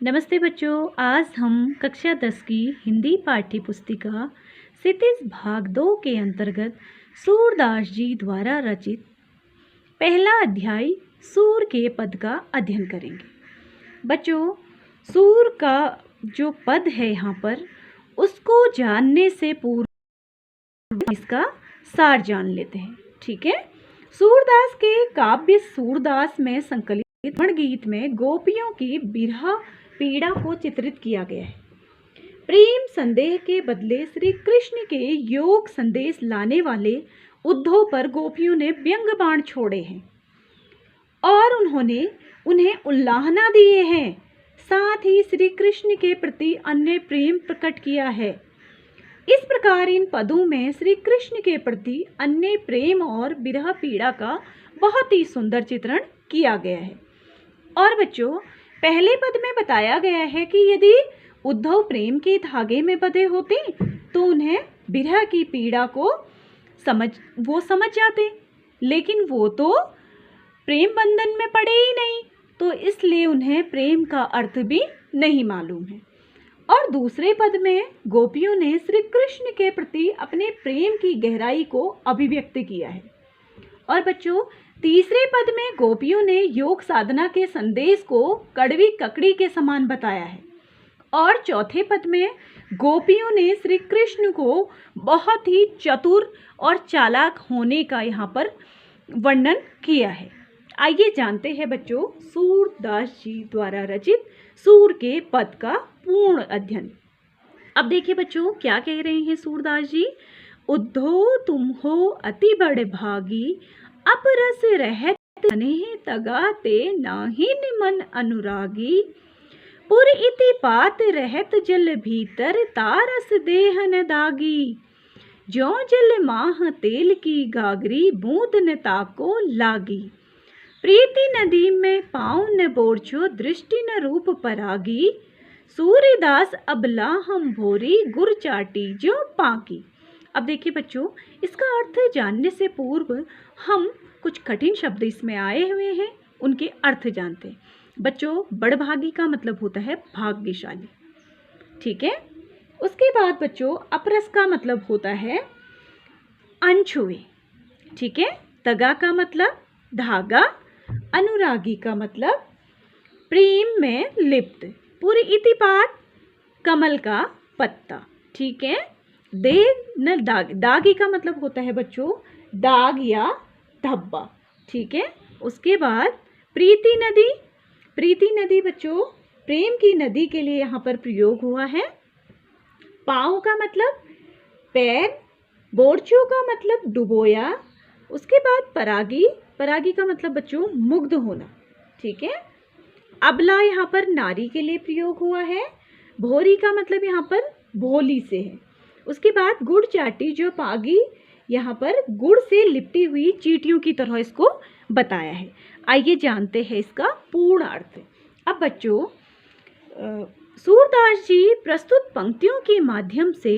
नमस्ते बच्चों। आज हम कक्षा 10 की हिंदी पाठ्य पुस्तिका क्षितिज भाग 2 के अंतर्गत सूरदास जी द्वारा रचित पहला अध्याय सूर के पद का अध्ययन करेंगे। बच्चों, सूर का जो पद है यहाँ पर, उसको जानने से पूर्व इसका सार जान लेते हैं। ठीक है। सूरदास के काव्य सूरदास में संकलित गीत में गोपियों की बिरहा पीड़ा को चित्रित किया गया है। प्रेम संदेह के बदले श्री कृष्ण के योग संदेश लाने वाले उद्धव पर गोपियों ने व्यंग बाण छोड़े हैं और उन्होंने उन्हें उल्लाहना दिए हैं। साथ ही श्री कृष्ण के प्रति अन्य प्रेम प्रकट किया है। इस प्रकार इन पदों में श्री कृष्ण के प्रति अन्य प्रेम और विरह पीड़ा का बहुत ही सुंदर चित्रण किया गया है। और बच्चों, पहले पद में बताया गया है कि यदि उद्धव प्रेम के धागे में बंधे होते तो उन्हें विरह की पीड़ा को समझ जाते, लेकिन वो तो प्रेम बंधन में पड़े ही नहीं, तो इसलिए उन्हें प्रेम का अर्थ भी नहीं मालूम है। और दूसरे पद में गोपियों ने श्री कृष्ण के प्रति अपने प्रेम की गहराई को अभिव्यक्त किया है। और बच्चों, तीसरे पद में गोपियों ने योग साधना के संदेश को कड़वी ककड़ी के समान बताया है। और चौथे पद में गोपियों ने श्री कृष्ण को बहुत ही चतुर और चालाक होने का यहाँ पर वर्णन किया है। आइए जानते हैं बच्चों सूरदास जी द्वारा रचित सूर के पद का पूर्ण अध्ययन। अब देखिए बच्चों, क्या कह रहे हैं सूरदास जी। उद्धो तुम हो अति बड़ भागी, अपरस रहत स्नेह तगाते नाही मन अनुरागी। पुर इति पात रहत जल भीतर, तारस देहन दागी। ज्यों जल माह तेल की गागरी, बूंद न ताको लागी। प्रीति नदी में पाँव न बोरछो, दृष्टि न रूप परागी। सूर्यदास अबला हम भोरी, गुर चाटी ज्यों पाकी। अब देखिए बच्चों, इसका अर्थ जानने से पूर्व हम कुछ कठिन शब्द इसमें आए हुए हैं, उनके अर्थ जानते हैं। बच्चों, बड़भागी का मतलब होता है भाग्यशाली। ठीक है। उसके बाद बच्चों, अपरस का मतलब होता है अनछुए। ठीक है। तगा का मतलब धागा, अनुरागी का मतलब प्रेम में लिप्त। पूरी इतिपात कमल का पत्ता। ठीक है। देव न दाग, दागी का मतलब होता है बच्चों दाग या धब्बा। ठीक है। उसके बाद प्रीति नदी, प्रीति नदी बच्चों प्रेम की नदी के लिए यहाँ पर प्रयोग हुआ है। पाँव का मतलब पैर, बोरचो का मतलब डुबोया। उसके बाद परागी, परागी का मतलब बच्चों मुग्ध होना। ठीक है। अबला यहाँ पर नारी के लिए प्रयोग हुआ है। भोरी का मतलब यहाँ पर भोली से है। उसके बाद गुड़ चाटी, जो पागी यहाँ पर गुड़ से लिपटी हुई चींटियों की तरह इसको बताया है। आइए जानते हैं इसका पूर्ण अर्थ। अब बच्चों, सूरदास जी प्रस्तुत पंक्तियों के माध्यम से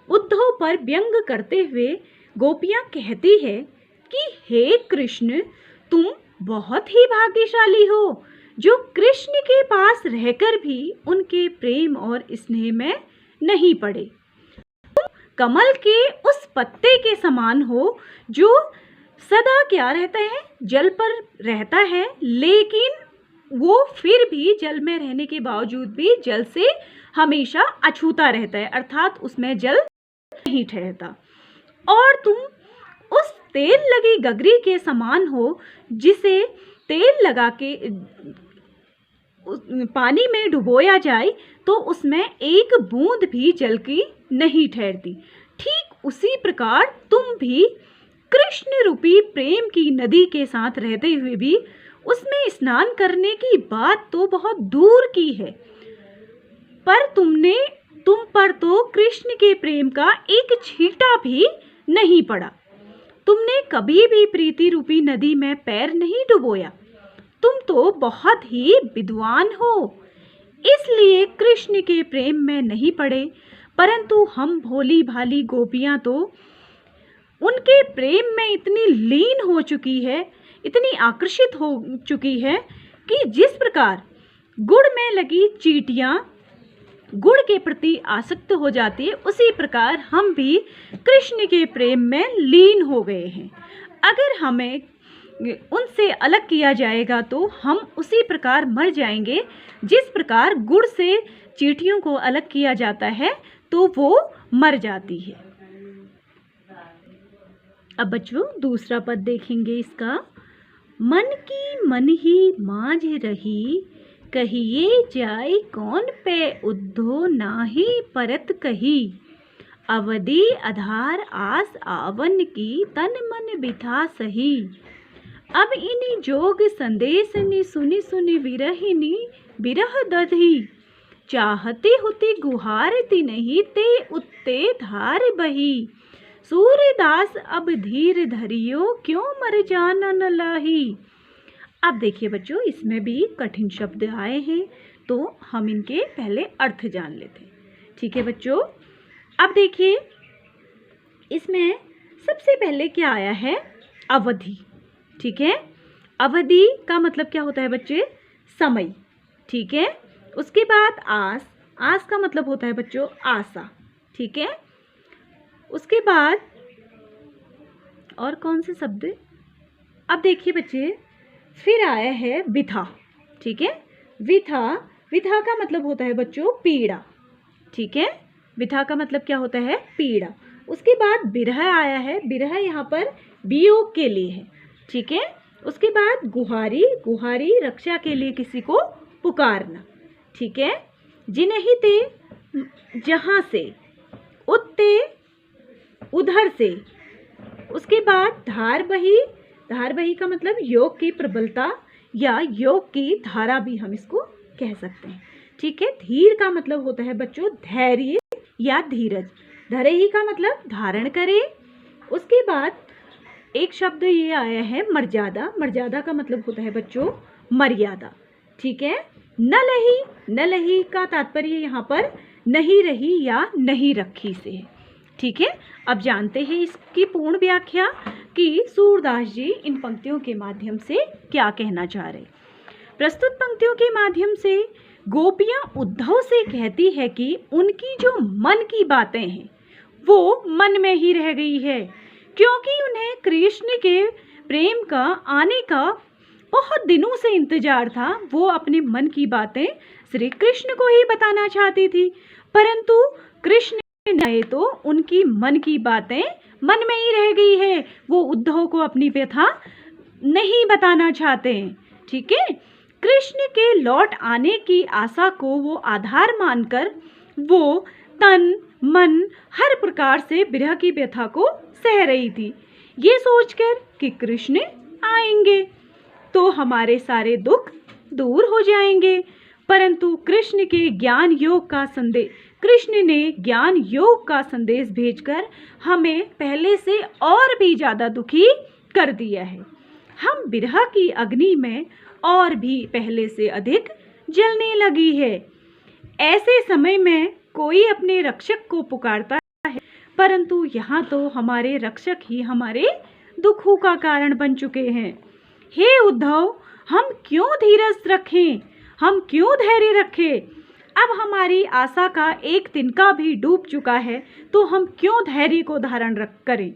उद्धव पर व्यंग करते हुए गोपियाँ कहती है कि हे कृष्ण, तुम बहुत ही भाग्यशाली हो जो कृष्ण के पास रहकर भी उनके प्रेम और स्नेह में नहीं पड़े। कमल के उस पत्ते के समान हो जो सदा क्या रहता है, जल पर रहता है, लेकिन वो फिर भी जल में रहने के बावजूद भी जल से हमेशा अछूता रहता है, अर्थात उसमें जल नहीं ठहरता। और तुम उस तेल लगी गगरी के समान हो जिसे तेल लगा के पानी में डुबोया जाए तो उसमें एक बूंद भी जल की नहीं ठहरती। ठीक उसी प्रकार तुम भी कृष्ण रूपी प्रेम की नदी के साथ रहते हुए भी उसमें स्नान करने की बात तो बहुत दूर की है, पर तुम पर तो कृष्ण के प्रेम का एक छींटा भी नहीं पड़ा। तुमने कभी भी प्रीति रूपी नदी में पैर नहीं डुबोया। तुम तो बहुत ही विद्वान हो, इसलिए कृष्ण के प्रेम में नहीं पड़े, परंतु हम भोली भाली गोपियां तो उनके प्रेम में इतनी लीन हो चुकी है, इतनी आकर्षित हो चुकी है कि जिस प्रकार गुड़ में लगी चींटियां गुड़ के प्रति आसक्त हो जाती है, उसी प्रकार हम भी कृष्ण के प्रेम में लीन हो गए हैं। अगर हमें उनसे अलग किया जाएगा तो हम उसी प्रकार मर जाएंगे, जिस प्रकार गुड़ से चींटियों को अलग किया जाता है तो वो मर जाती है। अब बच्चों दूसरा पद देखेंगे इसका। मन की मन ही माँझ रही, कहिए जाय कौन पे उद्धो नाही परत कही। अवधि आधार आस आवन की तन मन बिथा सही। अब इनी जोग संदेश नि सुनी सुनी विरहिनी बिरह दधी। चाहती हुती गुहारती नहीं ते उत्ते धार बही। सूर्यदास अब धीर धरियो क्यों मर जाना न लाही। अब देखिए बच्चों, इसमें भी कठिन शब्द आए हैं तो हम इनके पहले अर्थ जान लेते हैं। ठीक है बच्चों, अब देखिए इसमें सबसे पहले क्या आया है, अवधि। ठीक है, अवधि का मतलब क्या होता है बच्चे, समय। ठीक है, उसके बाद आस, आस का मतलब होता है बच्चों आशा। ठीक है, उसके बाद और कौन से शब्द, अब देखिए बच्चे फिर आया है विथा। ठीक है, विथा, विथा का मतलब होता है बच्चों पीड़ा। ठीक है, विथा का मतलब क्या होता है, पीड़ा। उसके बाद बिरह आया है, बिरह यहाँ पर वियोग के लिए है। ठीक है, उसके बाद गुहारी, गुहारी रक्षा के लिए किसी को पुकारना। ठीक है, जिन्हीं ते जहाँ से, उत्ते उधर से। उसके बाद धार बही, धार बही का मतलब योग की प्रबलता या योग की धारा भी हम इसको कह सकते हैं। ठीक है, धीर का मतलब होता है बच्चों धैर्य या धीरज। धैर्य का मतलब धारण करे। उसके बाद एक शब्द ये आया है मर्यादा, मर्यादा का मतलब होता है बच्चों मर्यादा। ठीक है, न लही, न लही का तात्पर्य यहाँ पर नहीं रही या नहीं रखी से है। ठीक है, अब जानते हैं इसकी पूर्ण व्याख्या कि सूरदास जी इन पंक्तियों के माध्यम से क्या कहना चाह रहे। प्रस्तुत पंक्तियों के माध्यम से गोपियां उद्धव से कहती है कि उनकी जो मन की बातें हैं वो मन में ही रह गई है, क्योंकि उन्हें कृष्ण के प्रेम का आने का बहुत दिनों से इंतजार था। वो अपने मन की बातें श्री कृष्ण को ही बताना चाहती थी, परंतु कृष्ण ने तो उनकी मन की बातें मन में ही रह गई है। वो उद्धव को अपनी व्यथा नहीं बताना चाहते हैं। ठीक है, कृष्ण के लौट आने की आशा को वो आधार मानकर वो तन मन हर प्रकार से विरह की व्यथा को सह रही थी, ये सोचकर कि कृष्ण आएंगे तो हमारे सारे दुख दूर हो जाएंगे। परंतु कृष्ण के ज्ञान योग का संदेश, कृष्ण ने ज्ञान योग का संदेश भेजकर हमें पहले से और भी ज़्यादा दुखी कर दिया है। हम विरह की अग्नि में और भी पहले से अधिक जलने लगी है। ऐसे समय में कोई अपने रक्षक को पुकारता है, परंतु यहाँ तो हमारे रक्षक ही हमारे दुखों का कारण बन चुके हैं। हे उद्धव, हम क्यों धीरज रखें, हम क्यों धैर्य रखें? अब हमारी आशा का एक तिनका भी डूब चुका है तो हम क्यों धैर्य को धारण करें?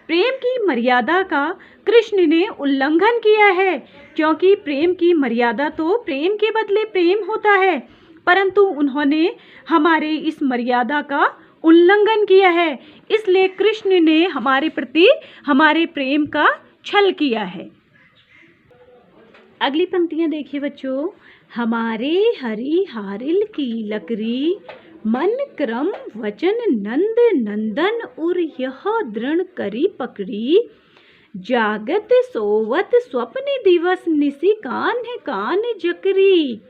प्रेम की मर्यादा का कृष्ण ने उल्लंघन किया है, क्योंकि प्रेम की मर्यादा तो प्रेम के बदले प्रेम होता है, परंतु उन्होंने हमारे इस मर्यादा का उल्लंघन किया है। इसलिए कृष्ण ने हमारे प्रति हमारे प्रेम का छल किया है। अगली पंक्तियां देखिए बच्चों। हमारे हरि हारिल की लकड़ी, मन क्रम वचन नंद नंदन उर यह दृढ़ करी पकड़ी। जागत सोवत स्वप्न दिवस निसी कान है कान जकरी।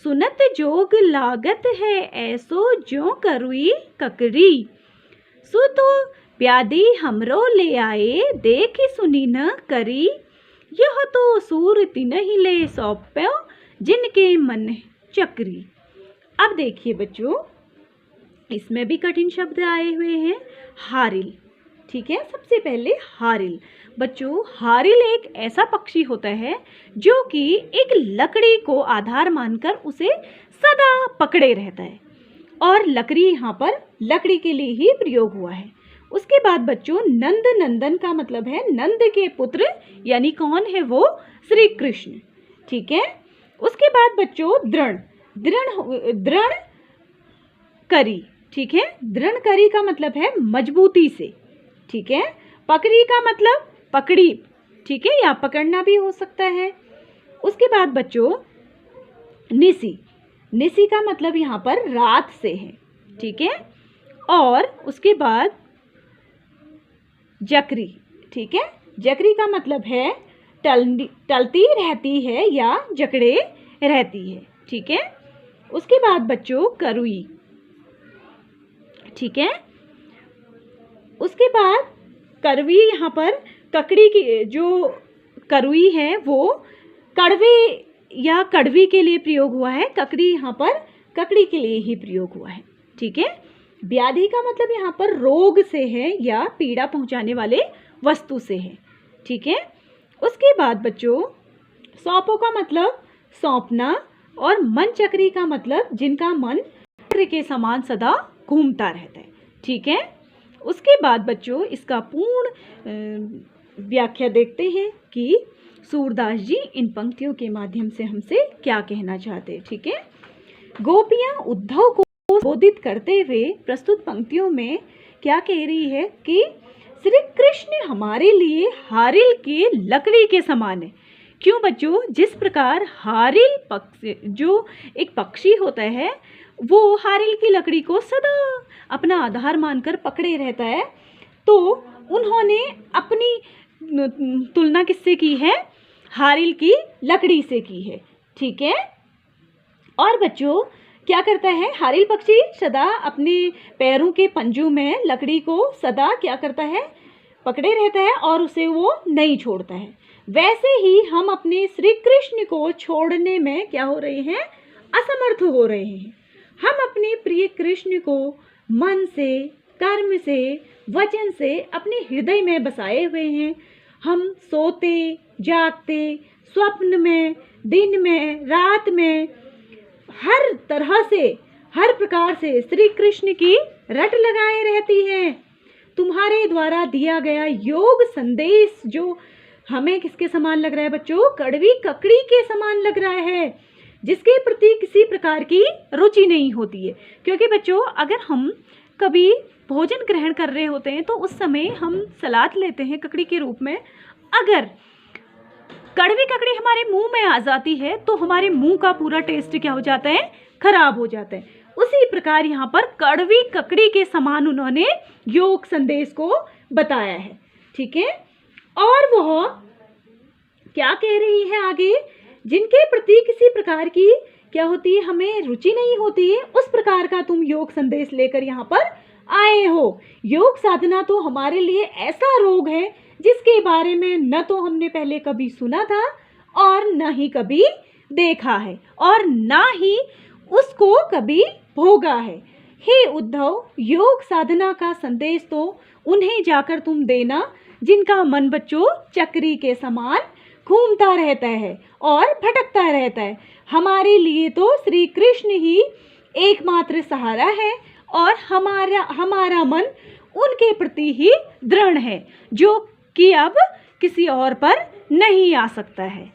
सुनत जोग लागत है ऐसो ज्यों करुई ककरी। सुतो प्यादी हमरो ले आए देख सुनी न करी। यह तो सूर तिन्हि ले सौंप्यो जिनके मन चक्री। अब देखिए बच्चों, इसमें भी कठिन शब्द आए हुए हैं। हारिल, ठीक है, सबसे पहले हारिल बच्चों, हारिल एक ऐसा पक्षी होता है जो कि एक लकड़ी को आधार मानकर उसे सदा पकड़े रहता है, और लकड़ी यहाँ पर लकड़ी के लिए ही प्रयोग हुआ है। उसके बाद बच्चों, नंद नंदन का मतलब है नंद के पुत्र, यानी कौन है वो? श्री कृष्ण। ठीक है। उसके बाद बच्चों, दृढ़ दृढ़ करी। ठीक है। दृढ़ करी का मतलब है मजबूती से। ठीक है। पकड़ी का मतलब पकड़ी। ठीक है, या पकड़ना भी हो सकता है। उसके बाद बच्चों, निसी। निसी का मतलब यहाँ पर रात से है। ठीक है। और उसके बाद जकरी। ठीक है। जकरी का मतलब है टलती रहती है या जकड़े रहती है। ठीक है। उसके बाद बच्चों, करुई। ठीक है। उसके बाद करुई, यहाँ पर ककड़ी की जो करुई है वो कड़वे या कड़वी के लिए प्रयोग हुआ है। ककड़ी यहाँ पर ककड़ी के लिए ही प्रयोग हुआ है। ठीक है। व्याधि का मतलब यहाँ पर रोग से है या पीड़ा पहुंचाने वाले वस्तु से है। ठीक है। उसके बाद बच्चों, सौंपों का मतलब सौंपना, और मन चक्री का मतलब जिनका मन चक्र के समान सदा घूमता रहता है। ठीक है। उसके बाद बच्चों, इसका पूर्ण व्याख्या देखते हैं कि सूरदास जी इन पंक्तियों के माध्यम से हमसे क्या कहना चाहते हैं। ठीक है। गोपियां उद्धव को संबोधित करते हुए प्रस्तुत पंक्तियों में क्या कह रही है कि श्री कृष्ण हमारे लिए हारिल के लकड़ी के समान है। क्यों बच्चों? जिस प्रकार हारिल पक्षी, जो एक पक्षी होता है, वो हारिल की लकड़ी को सदा अपना आधार मानकर पकड़े रहता है, तो उन्होंने अपनी तुलना किससे की है? हारिल की लकड़ी से की है। ठीक है। और बच्चों, क्या करता है हारिल पक्षी? सदा अपने पैरों के पंजों में लकड़ी को सदा क्या करता है? पकड़े रहता है, और उसे वो नहीं छोड़ता है। वैसे ही हम अपने श्री कृष्ण को छोड़ने में क्या हो रहे हैं? असमर्थ हो रहे हैं। हम अपने प्रिय कृष्ण को मन से, कर्म से, वचन से अपने हृदय में बसाए हुए हैं। हम सोते जागते, स्वप्न में, दिन में, रात में, हर तरह से, हर प्रकार से श्री कृष्ण की रट लगाए रहती है। तुम्हारे द्वारा दिया गया योग संदेश जो हमें किसके समान लग रहा है बच्चों? कड़वी ककड़ी के समान लग रहा है, जिसके प्रति किसी प्रकार की रुचि नहीं होती है। क्योंकि बच्चों, अगर हम कभी भोजन ग्रहण कर रहे होते हैं तो उस समय हम सलाद लेते हैं ककड़ी के रूप में। अगर कड़वी ककड़ी हमारे मुंह में आ जाती है तो हमारे मुंह का पूरा टेस्ट क्या हो जाता है? खराब हो जाता है। उसी प्रकार यहाँ पर कड़वी ककड़ी के समान उन्होंने योग संदेश को बताया है। ठीक है। और वह क्या कह रही है आगे? जिनके प्रति किसी प्रकार की क्या होती है? हमें रुचि नहीं होती है, उस प्रकार का तुम योग संदेश लेकर यहाँ पर आए हो। योग साधना तो हमारे लिए ऐसा रोग है जिसके बारे में न तो हमने पहले कभी सुना था और न ही कभी देखा है, और न ही उसको कभी भोगा है। हे उद्धव, योग साधना का संदेश तो उन्हें जाकर तुम देना जिनका मन बच्चों चक्री के समान घूमता रहता है और भटकता रहता है। हमारे लिए तो श्री कृष्ण ही एकमात्र सहारा है, और हमारा मन उनके प्रति ही दृढ़ है, जो कि अब किसी और पर नहीं आ सकता है।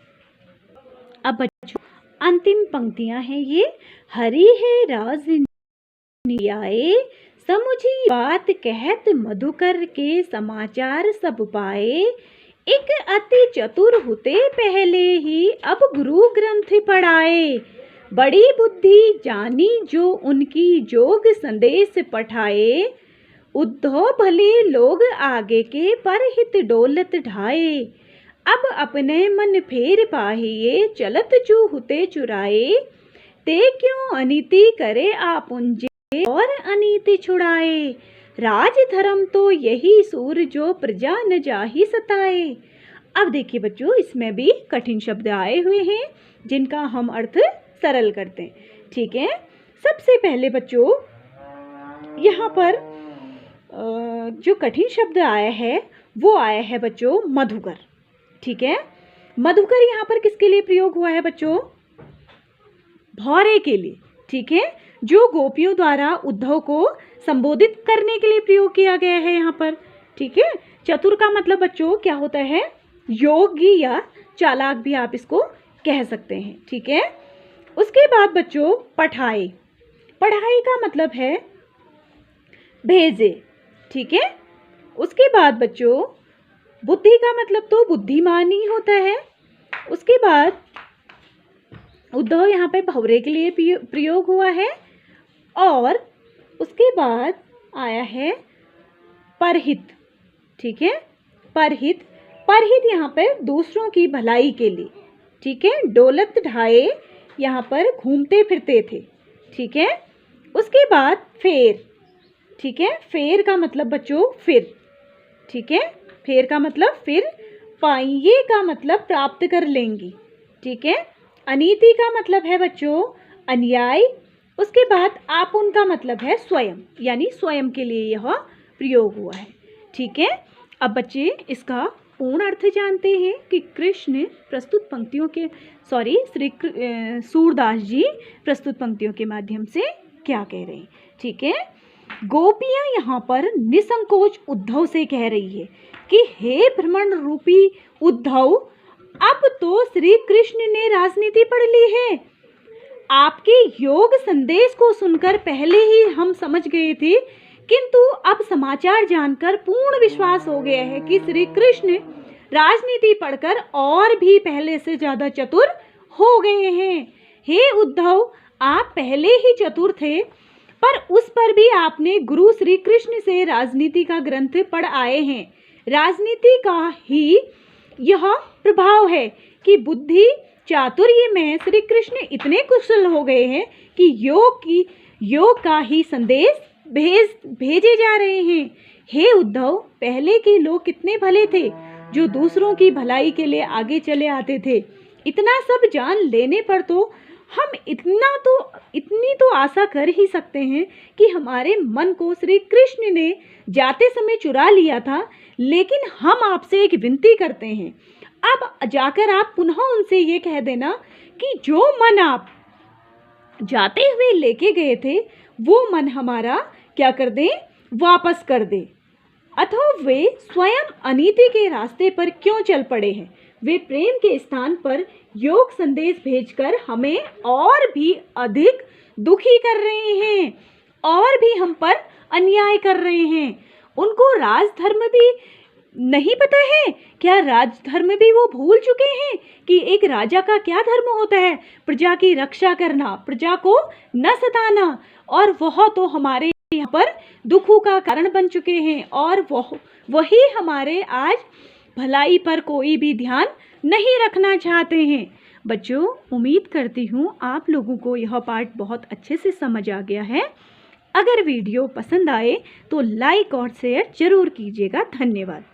अब बच्चों, अंतिम पंक्तियां हैं ये। हरि है राज आए, समुझी बात कहत मधुकर के समाचार सब पाए। एक अति चतुर होते पहले ही अब गुरु ग्रंथ पढ़ाए। बड़ी बुद्धि जानी जो उनकी जोग संदेश पठाए। उद्धव भले लोग आगे के पर हित डोलत ढाए। अब अपने मन फेर पाहिए चलत चूहुते चुराए। ते क्यों अनीति करे आपुंजे और अनीति छुड़ाए। राज धर्म तो यही सूर जो प्रजा न जाहि सताए। अब देखिए बच्चों, इसमें भी कठिन शब्द आए हुए हैं जिनका हम अर्थ सरल करते हैं। ठीक है। सबसे पहले बच्चों, यहाँ पर जो कठिन शब्द आया है वो आया है बच्चों मधुकर। ठीक है, मधुकर यहाँ पर किसके लिए प्रयोग हुआ है बच्चों? भौरे के लिए। ठीक है, जो गोपियों द्वारा उद्धव को संबोधित करने के लिए प्रयोग किया गया है यहाँ पर। ठीक है, चतुर का मतलब बच्चों क्या होता है? योगी या चालाक भी आप इसको कह सकते हैं। ठीक है, उसके बाद बच्चों पढ़ाई। पढ़ाई का मतलब है भेजे। ठीक है, उसके बाद बच्चों बुद्धि का मतलब तो बुद्धिमान ही होता है। उसके बाद उद्धव यहाँ पे भौरे के लिए प्रयोग हुआ है। और उसके बाद आया है परहित। ठीक है, परहित। परहित यहाँ पे दूसरों की भलाई के लिए। ठीक है, दौलत ढाए यहाँ पर घूमते फिरते थे। ठीक है, उसके बाद फेर। ठीक है, फेर का मतलब बच्चों फिर। ठीक है, फेर का मतलब फिर। पाइये का मतलब प्राप्त कर लेंगी। ठीक है, अनीति का मतलब है बच्चों अन्याय। उसके बाद आप उनका मतलब है स्वयं, यानी स्वयं के लिए यह प्रयोग हुआ है। ठीक है, अब बच्चे इसका पूर्ण अर्थ जानते हैं कि कृष्ण प्रस्तुत पंक्तियों के सूरदास जी प्रस्तुत पंक्तियों के माध्यम से क्या कह रहे हैं। ठीक है, गोपियां यहाँ पर निसंकोच उद्धव से कह रही है कि हे भ्रमण रूपी उद्धव, अब तो श्री कृष्ण ने राजनीति पढ़ ली है। आपके योग संदेश को सुनकर पहले ही हम समझ गए थे, किंतु अब समाचार जानकर पूर्ण विश्वास हो गया है कि श्री कृष्ण राजनीति पढ़कर और भी पहले से ज्यादा चतुर हो गए हैं। हे उद्धव, आप पहले ही चतुर थे, पर उस पर भी आपने गुरु श्री कृष्ण से राजनीति का ग्रंथ पढ़ आए हैं। राजनीति का ही यह प्रभाव है कि बुद्धि चातुर्य में श्री कृष्ण इतने कुशल हो गए हैं कि योग का ही संदेश भेजे जा रहे हैं। हे उद्धव, पहले के लोग कितने भले थे, जो दूसरों की भलाई के लिए आगे चले आते थे। इतना सब जान लेने पर तो हम इतनी तो आशा कर ही सकते हैं कि हमारे मन को श्री कृष्ण ने जाते समय चुरा लिया था। लेकिन हम आपसे एक विनती करते हैं, अब जाकर आप पुनः उनसे ये कह देना कि जो मन आप जाते हुए लेके गए थे, वो मन हमारा क्या कर दें? वापस कर दे। अथवा वे स्वयं अनीति के रास्ते पर क्यों चल पड़े हैं? वे प्रेम के स्थान पर योग संदेश भेजकर हमें और भी अधिक दुखी कर रहे हैं और भी हम पर अन्याय कर रहे हैं। उनको राजधर्म भी नहीं पता है क्या? राजधर्म भी वो भूल चुके हैं कि एक राजा का क्या धर्म होता है? प्रजा की रक्षा करना, प्रजा को न सताना। और वह तो हमारे यहाँ पर दुखों का कारण बन चुके हैं और वही हमारे आज भलाई पर कोई भी ध्यान नहीं रखना चाहते हैं। बच्चों, उम्मीद करती हूँ आप लोगों को यह पाठ बहुत अच्छे से समझ आ गया है। अगर वीडियो पसंद आए तो लाइक और शेयर जरूर कीजिएगा। धन्यवाद।